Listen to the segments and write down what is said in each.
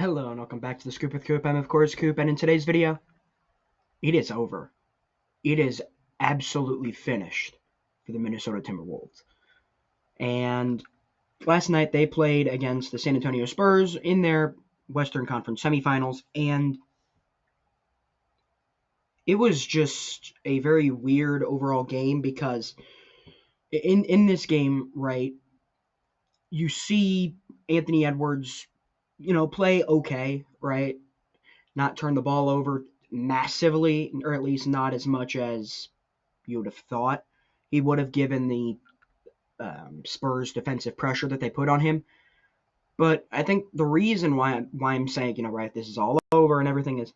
Hello and welcome back to the Scoop with Coop. I'm of course Coop, and in today's video, it is over. It is absolutely finished for the Minnesota Timberwolves. And last night they played against the San Antonio Spurs in their Western Conference semifinals, and it was just a very weird overall game because in this game, right, you see Anthony Edwards, play okay, right? Not turn the ball over massively, or at least not as much as you would have thought he would have given the Spurs defensive pressure that they put on him. But I think the reason why I'm saying, right, this is all over and everything is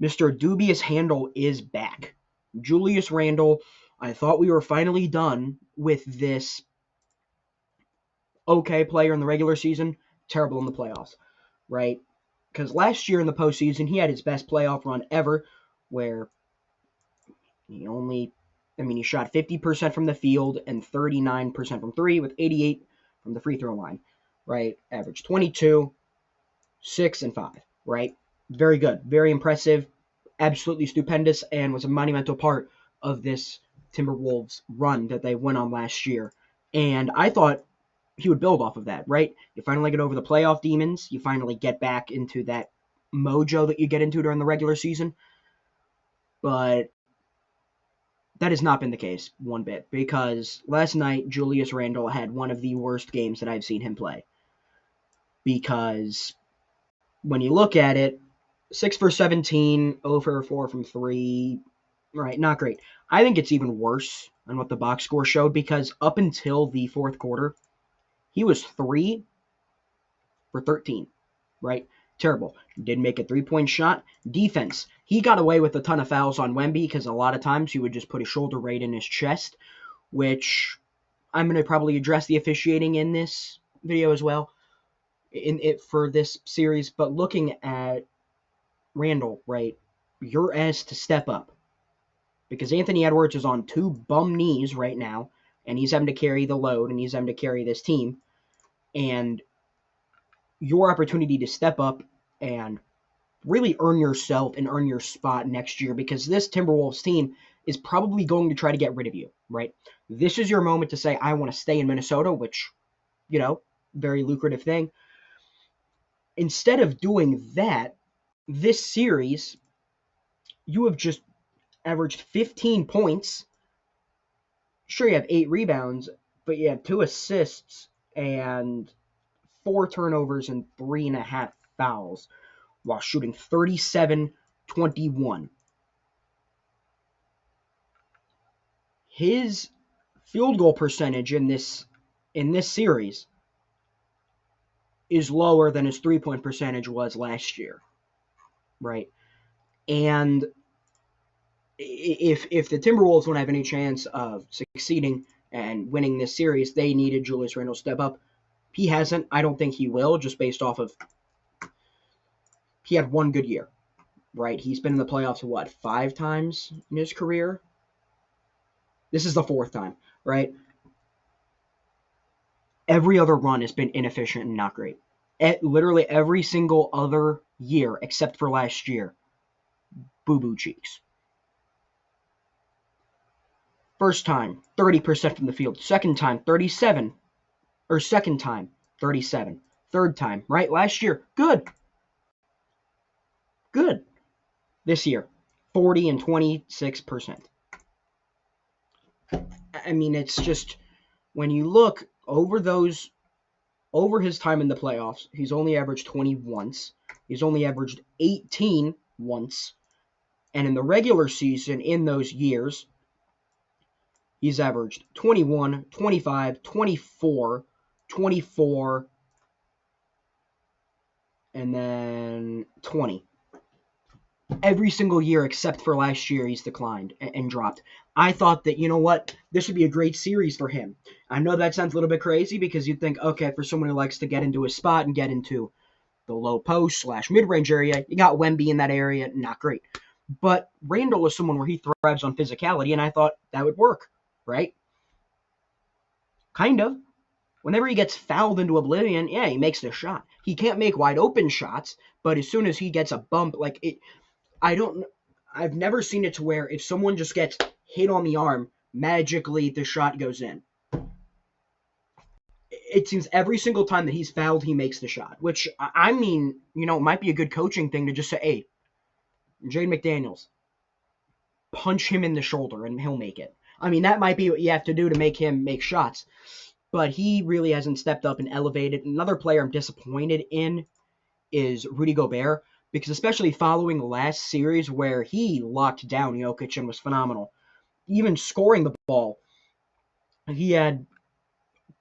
Mr. Dubious Handle is back. Julius Randle, I thought we were finally done with this okay player in the regular season, terrible in the playoffs, right? Because last year in the postseason, he had his best playoff run ever, where he shot 50% from the field and 39% from three with 88 from the free throw line, right? Average 22, 6, and 5, right? Very good, very impressive, absolutely stupendous, and was a monumental part of this Timberwolves run that they went on last year. And I thought he would build off of that, right? You finally get over the playoff demons. You finally get back into that mojo that you get into during the regular season. But that has not been the case one bit, because last night Julius Randle had one of the worst games that I've seen him play. Because when you look at it, 6 for 17, 0 for 4 from 3, right, not great. I think it's even worse than what the box score showed, because up until the fourth quarter, he was 3 for 13, right? Terrible. Didn't make a three-point shot. Defense. He got away with a ton of fouls on Wemby because a lot of times he would just put his shoulder right in his chest, which I'm going to probably address the officiating in this video as well in it for this series. But looking at Randle, right, you're asked to step up because Anthony Edwards is on 2 bum knees right now, and he's having to carry the load, and he's having to carry this team. And your opportunity to step up and really earn yourself and earn your spot next year, because this Timberwolves team is probably going to try to get rid of you, right? This is your moment to say, I want to stay in Minnesota, which, very lucrative thing. Instead of doing that, this series, you have just averaged 15 points. Sure, you have 8 rebounds, but you have 2 assists and 4 turnovers and 3.5 fouls while shooting 37-21. His field goal percentage in this series is lower than his three-point percentage was last year, right? And if the Timberwolves don't have any chance of succeeding and winning this series, they needed Julius Randle to step up. He hasn't. I don't think he will, just based off of he had one good year, right? He's been in the playoffs, 5 times in his career? This is the 4th time, right? Every other run has been inefficient and not great. Literally every single other year, except for last year, boo-boo cheeks. First time, 30% from the field. Second time, 37. Or second time, 37. Third time, right? Last year, good. Good. This year, 40 and 26%. I mean, it's just, when you look over his time in the playoffs, he's only averaged 20 once. He's only averaged 18 once. And in the regular season, in those years, he's averaged 21, 25, 24, 24, and then 20. Every single year except for last year, he's declined and dropped. I thought that, this would be a great series for him. I know that sounds a little bit crazy because you'd think, okay, for someone who likes to get into a spot and get into the low post / mid-range area, you got Wemby in that area, not great. But Randle is someone where he thrives on physicality, and I thought that would work, right? Kind of. Whenever he gets fouled into oblivion, yeah, he makes the shot. He can't make wide open shots, but as soon as he gets a bump, like it, I don't. I've never seen it to where if someone just gets hit on the arm, magically the shot goes in. It seems every single time that he's fouled, he makes the shot. Which I mean, might be a good coaching thing to just say, "Hey, Jade McDaniels, punch him in the shoulder and he'll make it." I mean, that might be what you have to do to make him make shots. But he really hasn't stepped up and elevated. Another player I'm disappointed in is Rudy Gobert, because especially following the last series where he locked down Jokic and was phenomenal, even scoring the ball, he had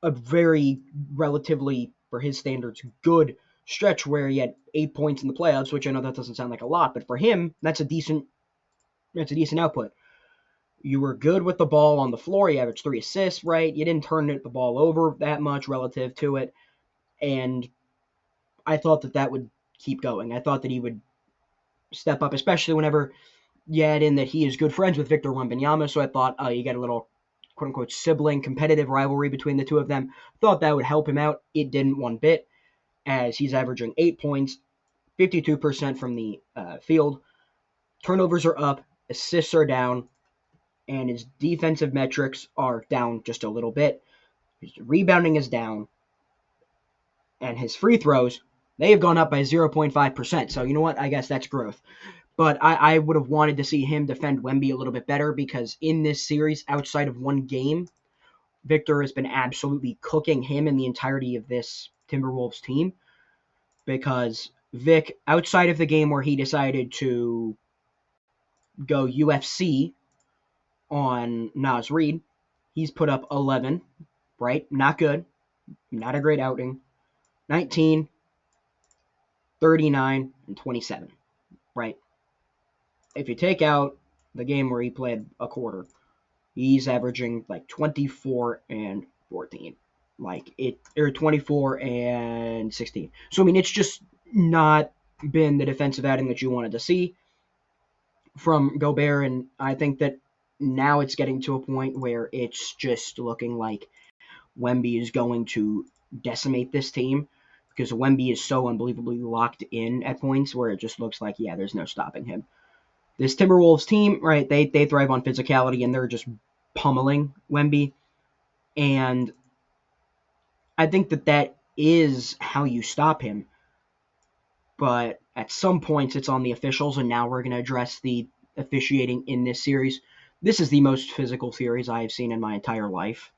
a very relatively, for his standards, good stretch where he had 8 points in the playoffs, which I know that doesn't sound like a lot, but for him, that's a decent output. You were good with the ball on the floor. You averaged 3 assists, right? You didn't turn the ball over that much relative to it, and I thought that would keep going. I thought that he would step up, especially whenever you add in that he is good friends with Victor Wembanyama. So I thought, you get a little quote unquote sibling competitive rivalry between the two of them. Thought that would help him out. It didn't one bit, as he's averaging 8 points, 52% from the field. Turnovers are up, assists are down, and his defensive metrics are down just a little bit. His rebounding is down, and his free throws, they have gone up by 0.5%. So you know what? I guess that's growth. But I would have wanted to see him defend Wemby a little bit better, because in this series, outside of one game, Victor has been absolutely cooking him in the entirety of this Timberwolves team, because Vic, outside of the game where he decided to go UFC on Nas Reed, he's put up 11, right? Not good. Not a great outing. 19, 39, and 27, right? If you take out the game where he played a quarter, he's averaging like 24 and 14, or 24 and 16. So I mean, it's just not been the defensive outing that you wanted to see from Gobert, and I think that now it's getting to a point where it's just looking like Wemby is going to decimate this team, because Wemby is so unbelievably locked in at points where it just looks like, yeah, there's no stopping him. This Timberwolves team, right, they thrive on physicality, and they're just pummeling Wemby. And I think that is how you stop him. But at some points, it's on the officials, and now we're going to address the officiating in this series. This is the most physical series I have seen in my entire life.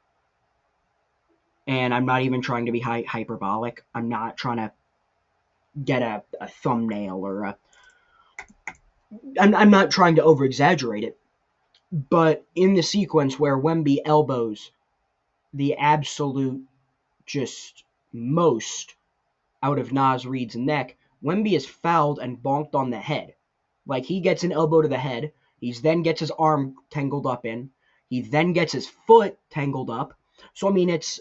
And I'm not even trying to be hyperbolic. I'm not trying to get a thumbnail or I'm not trying to over-exaggerate it. But in the sequence where Wemby elbows the absolute just most out of Nas Reed's neck, Wemby is fouled and bonked on the head. Like, he gets an elbow to the head, he then gets his arm tangled up in, he then gets his foot tangled up. So, I mean, it's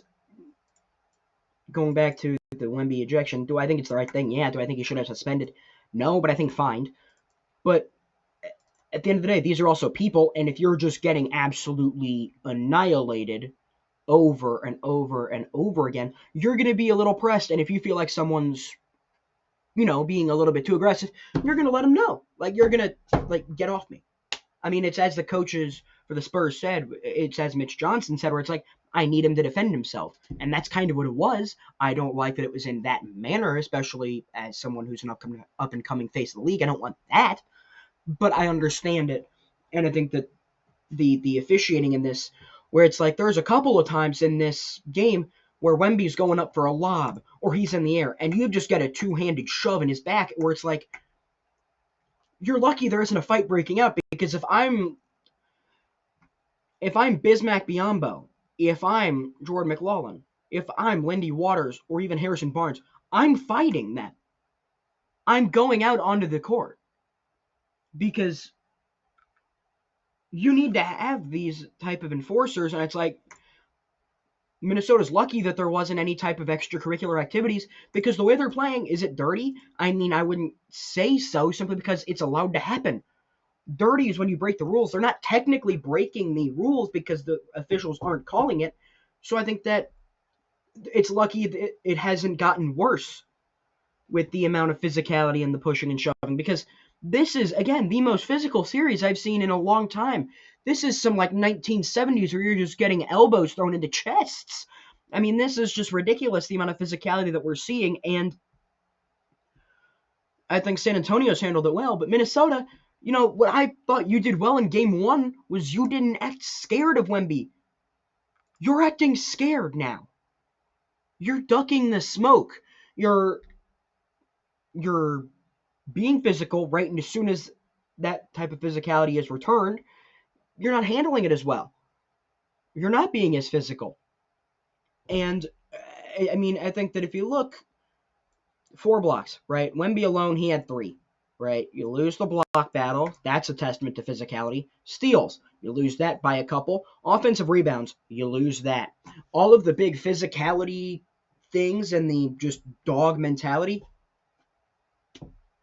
going back to the Wemby ejection. Do I think it's the right thing? Yeah. Do I think he should have suspended? No, but I think fined. But at the end of the day, these are also people, and if you're just getting absolutely annihilated over and over and over again, you're going to be a little pressed. And if you feel like someone's, being a little bit too aggressive, you're going to let them know. Like, you're going to, get off me. I mean, it's as the coaches for the Spurs said, it's as Mitch Johnson said, where it's like, I need him to defend himself. And that's kind of what it was. I don't like that it was in that manner, especially as someone who's an up and coming face of the league. I don't want that. But I understand it. And I think that the officiating in this, where it's like there's a couple of times in this game where Wemby's going up for a lob or he's in the air and you've just got a two-handed shove in his back, where it's like, you're lucky there isn't a fight breaking out, because if I'm Bismack Biyombo, if I'm Jordan McLaughlin, if I'm Lindy Waters or even Harrison Barnes, I'm fighting them. I'm going out onto the court, because you need to have these type of enforcers. And it's like, Minnesota's lucky that there wasn't any type of extracurricular activities, because the way they're playing, is it dirty? I mean, I wouldn't say so, simply because it's allowed to happen. Dirty is when you break the rules. They're not technically breaking the rules because the officials aren't calling it. So I think that it's lucky that it hasn't gotten worse with the amount of physicality and the pushing and shoving, because this is, again, the most physical series I've seen in a long time. This is some like 1970s where you're just getting elbows thrown into chests. I mean, this is just ridiculous, the amount of physicality that we're seeing, and I think San Antonio's handled it well, but Minnesota, what I thought you did well in game one was you didn't act scared of Wemby. You're acting scared now. You're ducking the smoke. You're being physical, right? And as soon as that type of physicality is returned, you're not handling it as well. You're not being as physical. And I mean, I think that if you look, 4 blocks, right? Wemby alone, he had 3, right? You lose the block battle. That's a testament to physicality. Steals, you lose that by a couple. Offensive rebounds, you lose that. All of the big physicality things and the just dog mentality,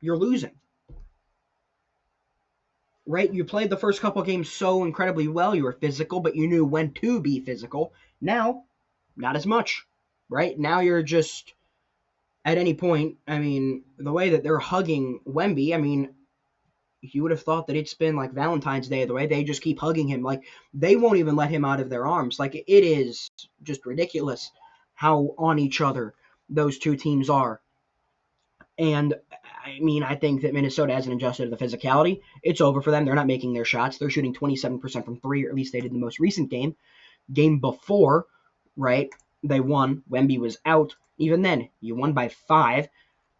you're losing. Right? You played the first couple games so incredibly well. You were physical, but you knew when to be physical. Now, not as much. Right? Now you're just at any point. I mean, the way that they're hugging Wemby, I mean, you would have thought that it's been like Valentine's Day, the way they just keep hugging him. Like, they won't even let him out of their arms. Like, it is just ridiculous how on each other those two teams are. And I mean, I think that Minnesota hasn't adjusted to the physicality. It's over for them. They're not making their shots. They're shooting 27% from 3, or at least they did in the most recent game. Game before, right? They won. Wemby was out. Even then, you won by 5.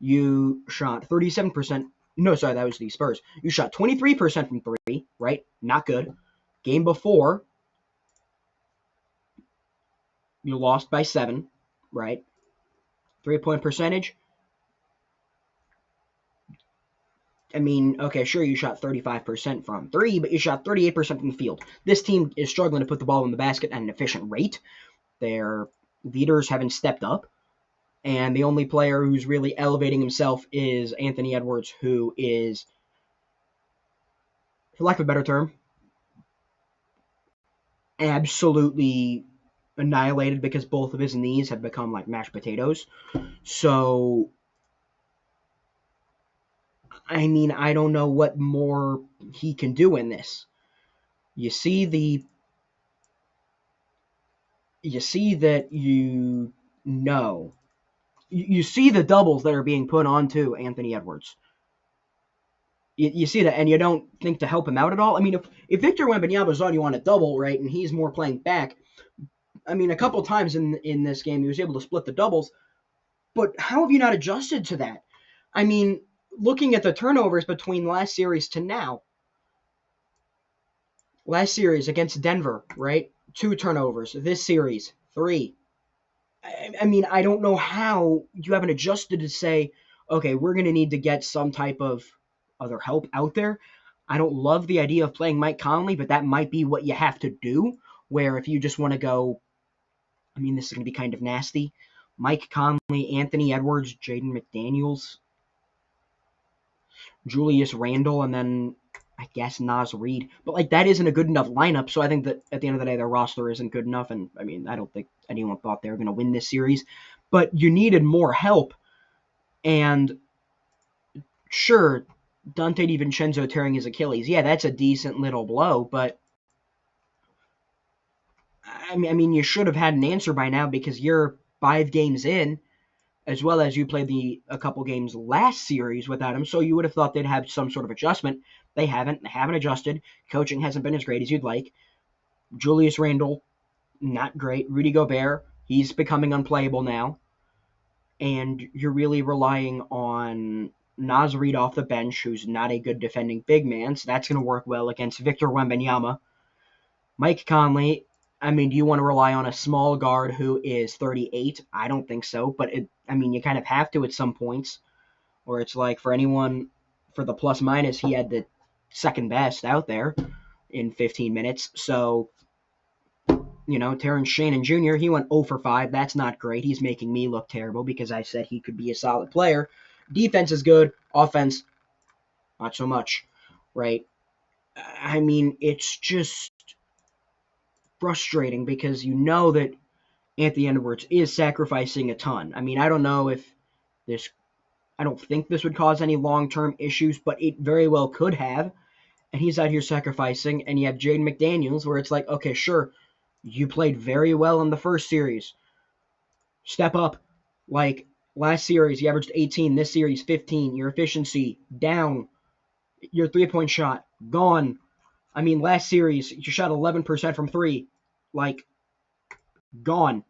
You shot 37%. No, sorry, that was the Spurs. You shot 23% from 3, right? Not good. Game before, you lost by 7, right? 3-point percentage. I mean, okay, sure, you shot 35% from 3, but you shot 38% from the field. This team is struggling to put the ball in the basket at an efficient rate. Their leaders haven't stepped up, and the only player who's really elevating himself is Anthony Edwards, who is, for lack of a better term, absolutely annihilated because both of his knees have become like mashed potatoes. So, I mean, I don't know what more he can do in this. You see that you see the doubles that are being put onto Anthony Edwards. You see that, and you don't think to help him out at all. I mean, if Victor Wembanyama's on you on a double, right, and he's more playing back, I mean, a couple times in this game he was able to split the doubles, but how have you not adjusted to that? I mean, looking at the turnovers between last series to now, last series against Denver, right, 2 turnovers. This series, 3. I mean, I don't know how you haven't adjusted to say, okay, we're going to need to get some type of other help out there. I don't love the idea of playing Mike Conley, but that might be what you have to do. Where if you just want to go, I mean, this is going to be kind of nasty. Mike Conley, Anthony Edwards, Jaden McDaniels, Julius Randle, and then I guess Naz Reid. But like that isn't a good enough lineup, so I think that at the end of the day their roster isn't good enough, and I mean I don't think anyone thought they were gonna win this series. But you needed more help, and sure, Dante DiVincenzo tearing his Achilles, yeah, that's a decent little blow, but I mean you should have had an answer by now because you're 5 games in, as well as you played a couple games last series without him, so you would have thought they'd have some sort of adjustment. They haven't. They haven't adjusted. Coaching hasn't been as great as you'd like. Julius Randle, not great. Rudy Gobert, he's becoming unplayable now. And you're really relying on Naz Reid off the bench, who's not a good defending big man, so that's going to work well against Victor Wembanyama. Mike Conley, I mean, do you want to rely on a small guard who is 38? I don't think so, but I mean, you kind of have to at some points. Where it's like for anyone, for the plus minus, he had the second best out there in 15 minutes. So, Terrence Shannon Jr., he went 0 for 5. That's not great. He's making me look terrible because I said he could be a solid player. Defense is good. Offense, not so much, right? I mean, it's just frustrating because you know that Anthony Edwards is sacrificing a ton. I mean, I don't know if this, I don't think this would cause any long-term issues, but it very well could have. And he's out here sacrificing, and you have Jaden McDaniels, where it's like, okay, sure, you played very well in the first series. Step up. Like, last series, you averaged 18. This series, 15. Your efficiency, down. Your three-point shot, gone. I mean, last series, you shot 11% from three. Like, gone.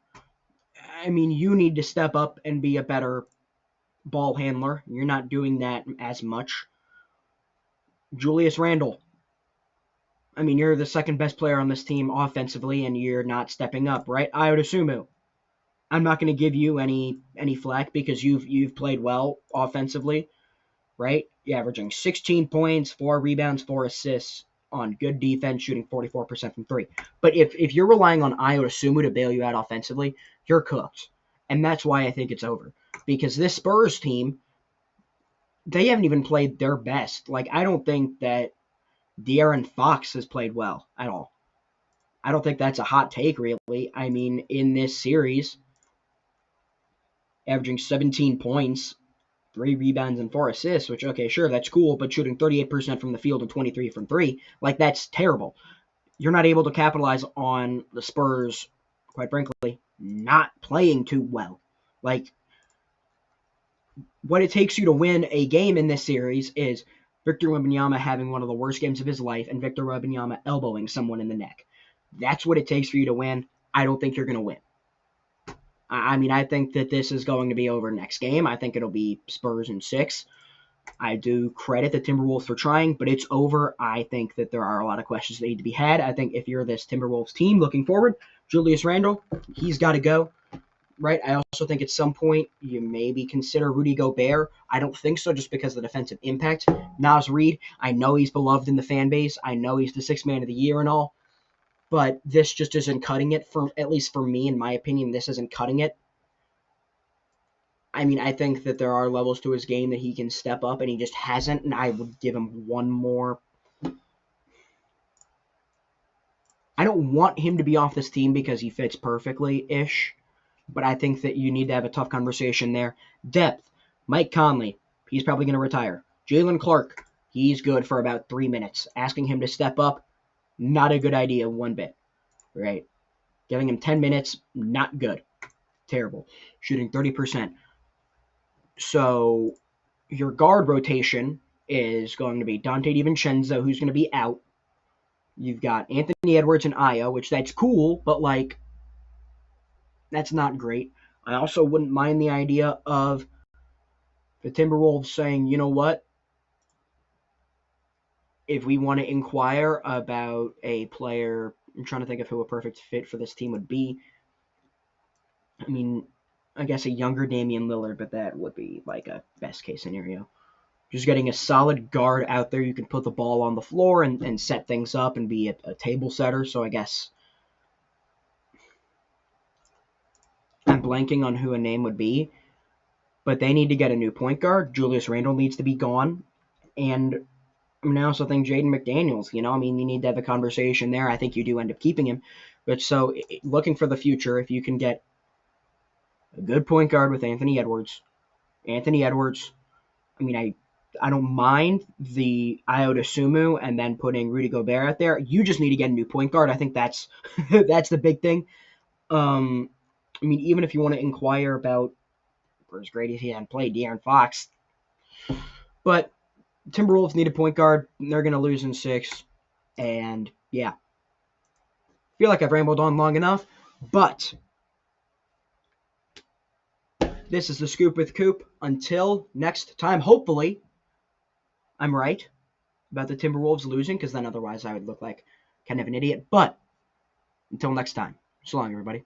I mean, you need to step up and be a better ball handler. You're not doing that as much. Julius Randle. I mean, you're the second best player on this team offensively, and you're not stepping up, right? Ayo Dosunmu. I'm not going to give you any flack because you've played well offensively, right? You're averaging 16 points, 4 rebounds, 4 assists on good defense, shooting 44% from three. But if you're relying on Ayo Dosunmu to bail you out offensively, you're cooked. And that's why I think it's over. Because this Spurs team, they haven't even played their best. Like, I don't think that De'Aaron Fox has played well at all. I don't think that's a hot take, really. I mean, in this series, averaging 17 points, 3 rebounds, and 4 assists, which, okay, sure, that's cool, but shooting 38% from the field and 23 from three, like, that's terrible. You're not able to capitalize on the Spurs, quite frankly, not playing too well. Like, what it takes you to win a game in this series is Victor Wembanyama having one of the worst games of his life and Victor Wembanyama elbowing someone in the neck. That's what it takes for you to win. I don't think you're going to win. I mean, I think that this is going to be over next game. I think it'll be Spurs in 6. I do credit the Timberwolves for trying, but it's over. I think that there are a lot of questions that need to be had. I think if you're this Timberwolves team looking forward, Julius Randle, he's got to go. Right? I also think at some point you maybe consider Rudy Gobert. I don't think so just because of the defensive impact. Naz Reid, I know he's beloved in the fan base. I know he's the 6th man of the year and all. But this just isn't cutting it, for at least for me, in my opinion, this isn't cutting it. I mean, I think that there are levels to his game that he can step up, and he just hasn't, and I would give him one more. I don't want him to be off this team because he fits perfectly-ish, but I think that you need to have a tough conversation there. Depth. Mike Conley, he's probably going to retire. Jalen Clark, he's good for about 3 minutes. Asking him to step up, not a good idea one bit, right? Giving him 10 minutes, not good. Terrible. Shooting 30%. So your guard rotation is going to be Dante DiVincenzo, who's going to be out. You've got Anthony Edwards and Ayo, which that's cool, but like that's not great. I also wouldn't mind the idea of the Timberwolves saying, you know what? If we want to inquire about a player, I'm trying to think of who a perfect fit for this team would be. I mean, I guess a younger Damian Lillard, but that would be like a best case scenario. Just getting a solid guard out there, you can put the ball on the floor and set things up and be a table setter. So I guess I'm blanking on who a name would be, but they need to get a new point guard. Julius Randle needs to be gone. And I mean, I also think Jaden McDaniels, you need to have a conversation there. I think you do end up keeping him. But so looking for the future, if you can get a good point guard with Anthony Edwards, I mean, I don't mind the Ayo Dosunmu and then putting Rudy Gobert out there. You just need to get a new point guard. I think that's that's the big thing. I mean, even if you want to inquire about, for as great as he hadn't played, De'Aaron Fox. But Timberwolves need a point guard. They're going to lose in 6. And, yeah. I feel like I've rambled on long enough. But this is the Scoop with Coop. Until next time, hopefully, I'm right about the Timberwolves losing, because then otherwise I would look like kind of an idiot. But until next time, so long, everybody.